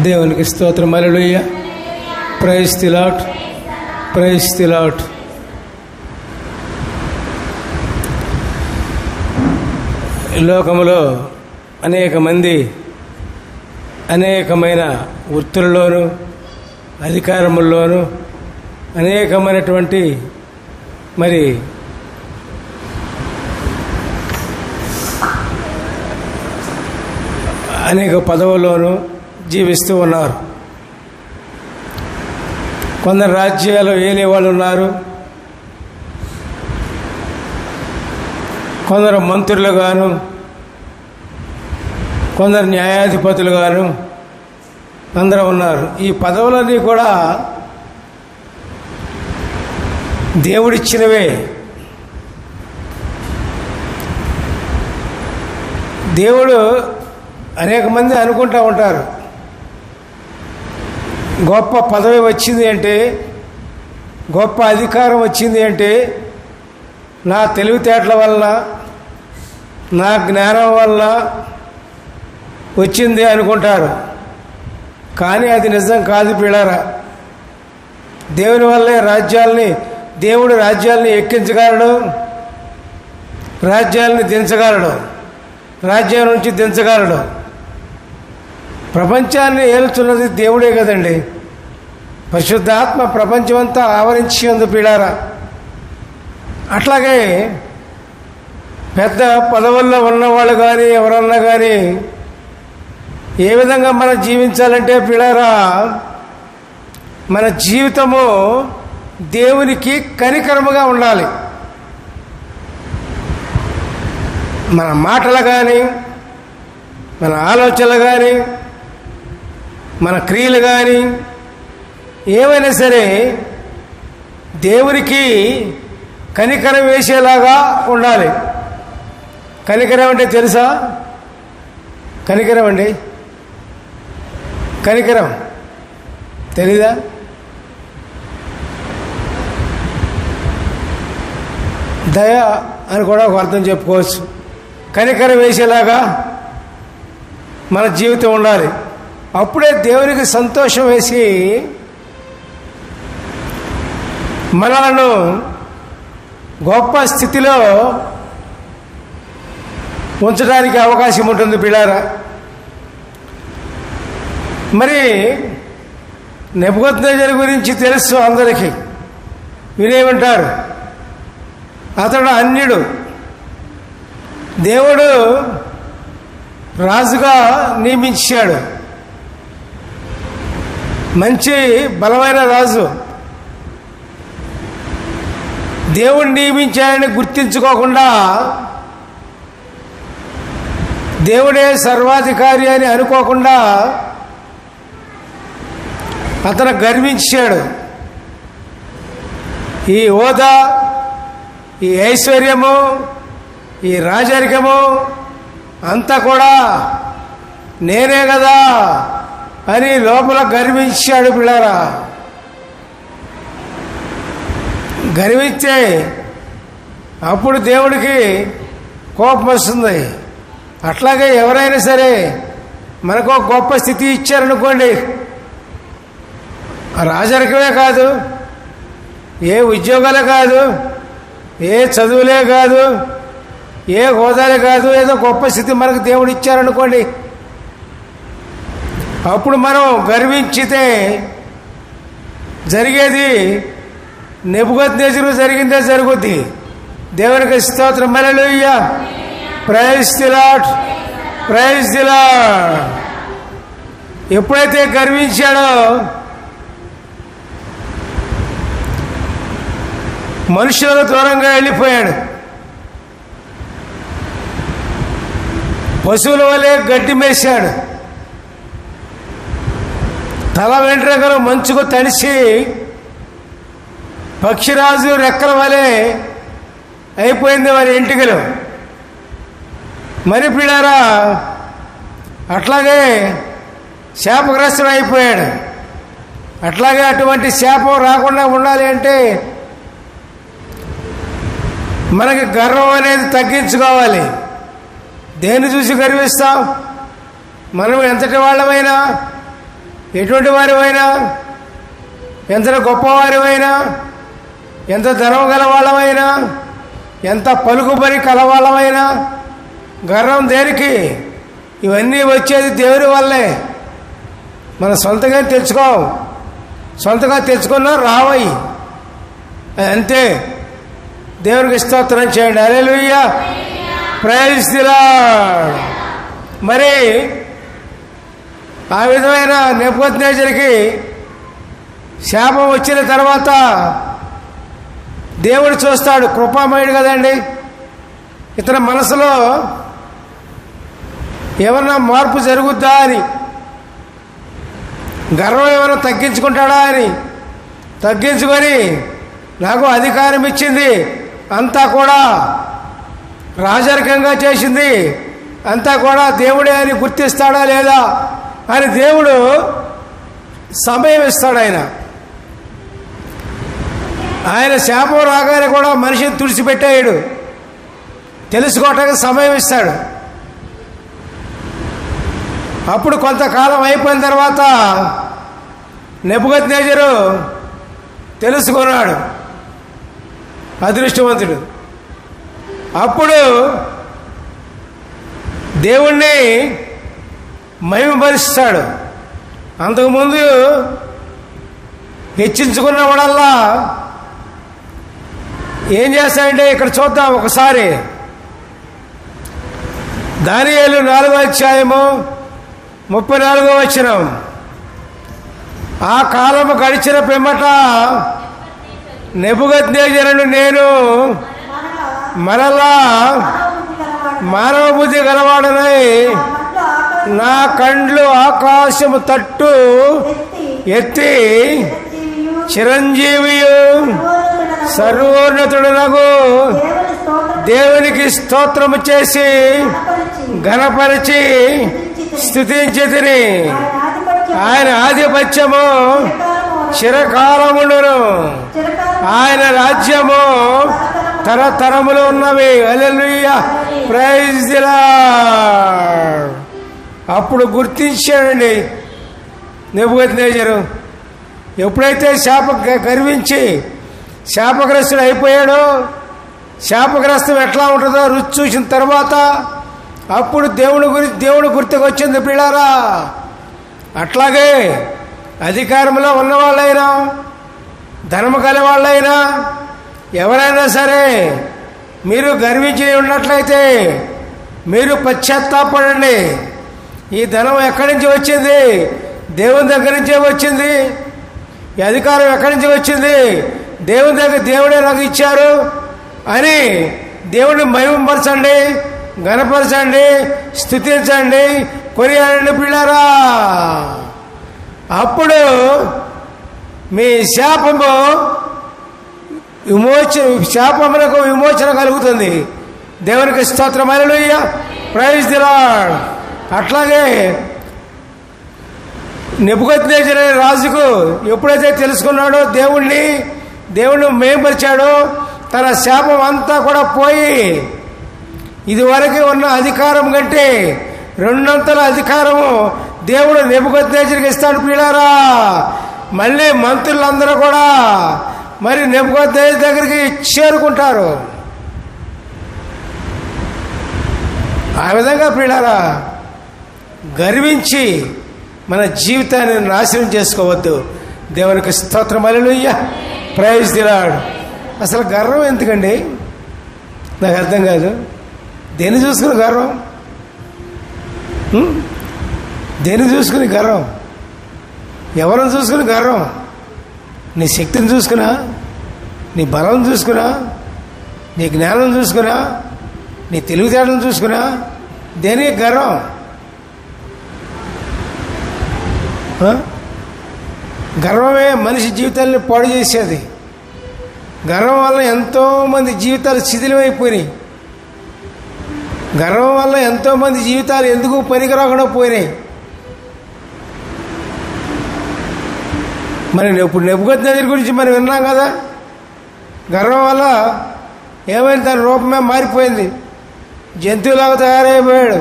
దేవునికి స్తోత్రం. Hallelujah. Praise the lord. Praise the lord. లోకములో అనేక మంది అనేకమైన వృత్తుల్లోనూ అధికారముల్లోనూ అనేకమైనటువంటి మరి అనేక పదవుల్లోనూ జీవిస్తూ ఉన్నారు. కొందరు రాజ్యాలు ఏలే వాళ్ళు ఉన్నారు, కొందరు మంత్రులుగాను, కొందరు న్యాయాధిపతులుగాను అందరూ ఉన్నారు. ఈ పదవులన్నీ కూడా దేవుడిచ్చినవే. దేవుడు అనేక మంది అనుకుంటూ ఉంటారు, గొప్ప పదవి వచ్చింది అంటే, గొప్ప అధికారం వచ్చింది అంటే నా తెలివితేటల వల్ల, నా జ్ఞానం వల్ల వచ్చింది అనుకుంటారు. కానీ అది నిజం కాదు పిల్లరా. దేవుని వల్లే దేవుడు రాజ్యాల్ని ఎక్కించగలడు, రాజ్యాలని దించగలడు, రాజ్యం నుంచి దించగలడు. ప్రపంచాన్ని ఏలుతున్నది దేవుడే కదండి. పరిశుద్ధాత్మ ప్రపంచమంతా ఆవరించి ఉంది పిల్లారా. అట్లాగే పెద్ద పదవుల్లో ఉన్నవాళ్ళు కానీ ఎవరన్నా కానీ ఏ విధంగా మనం జీవించాలంటే పిల్లారా, మన జీవితము దేవునికి కనికరముగా ఉండాలి. మన మాటలు కానీ, మన ఆలోచనలు కానీ, మన క్రియలు కానీ ఏమైనా సరే దేవునికి కనికరం వేసేలాగా ఉండాలి. కనికరం అంటే తెలుసా? కనికరం అండి, కనికరం తెలీదా? దయ అని కూడా ఒక అర్థం చెప్పుకోవచ్చు. కనికరం వేసేలాగా మన జీవితం ఉండాలి. అప్పుడే దేవునికి సంతోషం వేసి మనలను గొప్ప స్థితిలో ఉంచడానికి అవకాశం ఉంటుంది పిల్లారా. మరి నెబుకద్నెజరు గురించి తెలుసు అందరికీ, వినేమంటారు. అతడు అన్యుడు, దేవుడు రాజుగా నియమించాడు. మంచి బలమైన రాజు. దేవుడు నియమించాడని గుర్తించుకోకుండా దేవుడే సర్వాధికారి అని అనుకోకుండా అతను గర్వించాడు. ఈ హోదా, ఈ ఐశ్వర్యము, ఈ రాజరికము అంతా కూడా నేనే కదా అని లోపల గర్వించాడు పిల్లారా. గర్వించే అప్పుడు దేవుడికి కోపం వస్తుంది. అట్లాగే ఎవరైనా సరే మనకు గొప్ప స్థితి ఇచ్చారనుకోండి, రాజరికమే కాదు, ఏ ఉద్యోగాలే కాదు, ఏ చదువులే కాదు, ఏ హోదాలే కాదు, ఏదో గొప్ప స్థితి మనకు దేవుడు ఇచ్చారనుకోండి, అప్పుడు మనం గర్వించితే జరిగేది నెబుకద్నెజరు జరిగిందే జరుగుద్ది. దేవునికి స్తోత్రం. Hallelujah. Praise the lord. Praise the lord. ఎప్పుడైతే గర్వించాడో మనుషులకు దూరంగా వెళ్ళిపోయాడు. పశువుల వలె గడ్డి మేశాడు. తల వెంట్రుకలు మంచుకు తడిసి పక్షిరాజు రెక్కల వలె అయిపోయింది వారి ఎంటికలు. మరి పిల్లారా, అట్లాగే శాపగ్రస్తుడు అయిపోయాడు. అట్లాగే అటువంటి శాపం రాకుండా ఉండాలి అంటే మనకి గర్వం అనేది తగ్గించుకోవాలి. దేన్ని చూసి గర్విస్తాం? మనం ఎంతటి వాళ్ళమైనా ఎటువంటి వారివైనా, ఎంత గొప్పవారివైనా, ఎంత ధనం గలవాళ్ళమైనా, ఎంత పలుకుబడి కలవాళ్ళమైనా గర్వం దేనికి? ఇవన్నీ వచ్చేది దేవుని వల్లే. మన సొంతంగా తెచ్చుకో, సొంతంగా తెచ్చుకున్నా రావయి, అంతే. దేవునికి స్తోత్రం చేయండి. హల్లెలూయా, ప్రైజ్ ది లార్డ్. మరి ఆ విధమైన నెబుకద్నెజరుకి శాపం వచ్చిన తర్వాత దేవుడు చూస్తాడు, కృపామయుడు కదండి. ఇతని మనసులో ఏమన్నా మార్పు జరుగుద్దా అని, గర్వం ఏమైనా తగ్గించుకుంటాడా అని తగ్గించుకొని, నాకు అధికారం ఇచ్చింది అంతా కూడా రాజరికంగా చేసింది అంతా కూడా దేవుడే అని గుర్తిస్తాడా లేదా అని దేవుడు సమయం ఇస్తాడు. ఆయన శాపం రాగానే కూడా మనిషిని తుడిచిపెట్టాడు, తెలుసుకోవటానికి సమయం ఇస్తాడు. అప్పుడు కొంతకాలం అయిపోయిన తర్వాత నెబుకద్నెజరు తెలుసుకున్నాడు, అదృష్టవంతుడు. అప్పుడు దేవుణ్ణి మహిమపరుస్తాడు. అంతకుముందు హెచ్చించుకున్నవాడల్లా ఏం చేస్తాడంటే, ఇక్కడ చూద్దాం ఒకసారి. దానియేలు 4వ అధ్యాయము 34వ వచనం. ఆ కాలము గడిచిన పిమ్మట నెబుకద్నెజరును నేను మరలా మానవ బుద్ధి గలవాడనై నా కండ్లు ఆకాశము తట్టు ఎత్తి చిరంజీవియు సర్వోన్నతుడనగు దేవునికి స్తోత్రము చేసి ఘనపరిచి స్తుతించితిని. ఆయన ఆధిపత్యము చిరకాలముండును, ఆయన రాజ్యము తరతరములు ఉన్నవి. హల్లెలూయా, ప్రైజ్ ది లార్డ్. అప్పుడు గుర్తించాడండి నెబుకద్నెజరు. ఎప్పుడైతే గర్వించి శాపగ్రస్తుడు అయిపోయాడో, శాపగ్రస్తం ఎట్లా ఉంటుందో రుచి చూసిన తర్వాత అప్పుడు దేవుడు గుర్తుకొచ్చింది పిల్లారా. అట్లాగే అధికారంలో ఉన్నవాళ్ళైనా, ధనము కలవాళ్ళైనా, ఎవరైనా సరే మీరు గర్వించి ఉన్నట్లయితే మీరు పశ్చాత్తాపడండి. ఈ ధనం ఎక్కడి నుంచి వచ్చింది? దేవుని దగ్గర నుంచే వచ్చింది. ఈ అధికారం ఎక్కడి నుంచి వచ్చింది? దేవుని దగ్గర, దేవుడే నాకు ఇచ్చారు అని దేవుడిని మహిమపరచండి, ఘనపరచండి, స్తుతించండి, కొనియాడండి పిల్లారా. అప్పుడు మీ శాపములకు విమోచన కలుగుతుంది. దేవునికి స్తోత్రం, హల్లెలూయా, ప్రైజ్ ది లార్డ్. అట్లాగే నెబుకద్నెజరు అనే రాజుకు ఎప్పుడైతే తెలుసుకున్నాడో, దేవుణ్ణి మేంపరిచాడో, తన శాపం అంతా కూడా పోయి ఇదివరకు ఉన్న అధికారం కంటే 200 అధికారము దేవుడు నెబుకద్నెజరుకి ఇస్తాడు పిల్లారా. మళ్ళీ మంత్రులందరూ కూడా మరి నెబుకద్నెజరు దగ్గరికి చేరుకుంటారు. ఆ విధంగా పిల్లారా, గర్వించి మన జీవితాన్ని నాశనం చేసుకోవద్దు. దేవునికి స్తోత్రం, హల్లెలూయా, ప్రైజ్ ది లార్డ్. అసలు గర్వం ఎందుకండి? నాకు అర్థం కాదు. దేన్ని చూసుకుని గర్వం? దేన్ని చూసుకుని గర్వం? ఎవరిని చూసుకుని గర్వం? నీ శక్తిని చూసుకున్నా, నీ బలం చూసుకున్నా, నీ జ్ఞానం చూసుకున్నా, నీ తెలివితేటలను చూసుకున్నా, దేనికి గర్వం? గర్వమే మనిషి జీవితాన్ని పాడు చేసేది. గర్వం వల్ల ఎంతోమంది జీవితాలు శిథిలమైపోయినాయి. గర్వం వల్ల ఎంతోమంది జీవితాలు ఎందుకు పనికిరాకుండా పోయినాయి. మరి ఇప్పుడు నెబుకద్నెజరు గురించి మనం విన్నాం కదా. గర్వం వల్ల ఏమైంది? తన రూపమే మారిపోయింది, జంతువులాగా తయారైపోయాడు.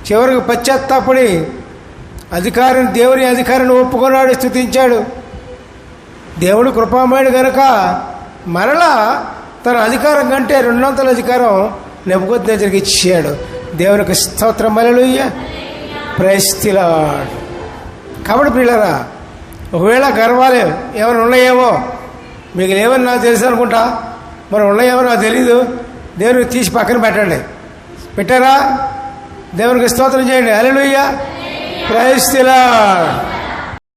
చివరికి పశ్చాత్తాపడి దేవుని అధికారాన్ని ఒప్పుకున్నాడు, స్తుతించాడు. దేవుడు కృపామయుడు గనుక మరలా తన అధికారం కంటే 200 అధికారం నెబుకద్నెజరుకి ఇచ్చాడు. దేవునికి స్తోత్రం, హల్లెలూయా, ప్రైజ్ ది లార్డ్. కాబట్టి పిల్లరా, ఒకవేళ గర్వాలే ఏమైనా ఉన్నాయేమో, మీకు లేవని నాకు తెలుసు అనుకుంటా, మరి ఉన్నాయేమో నాకు తెలీదు. దేవునికి తీసి పక్కన పెట్టండి. పెట్టారా? దేవునికి స్తోత్రం చేయండి. హల్లెలూయా, ప్రైజ్ ది లార్డ్.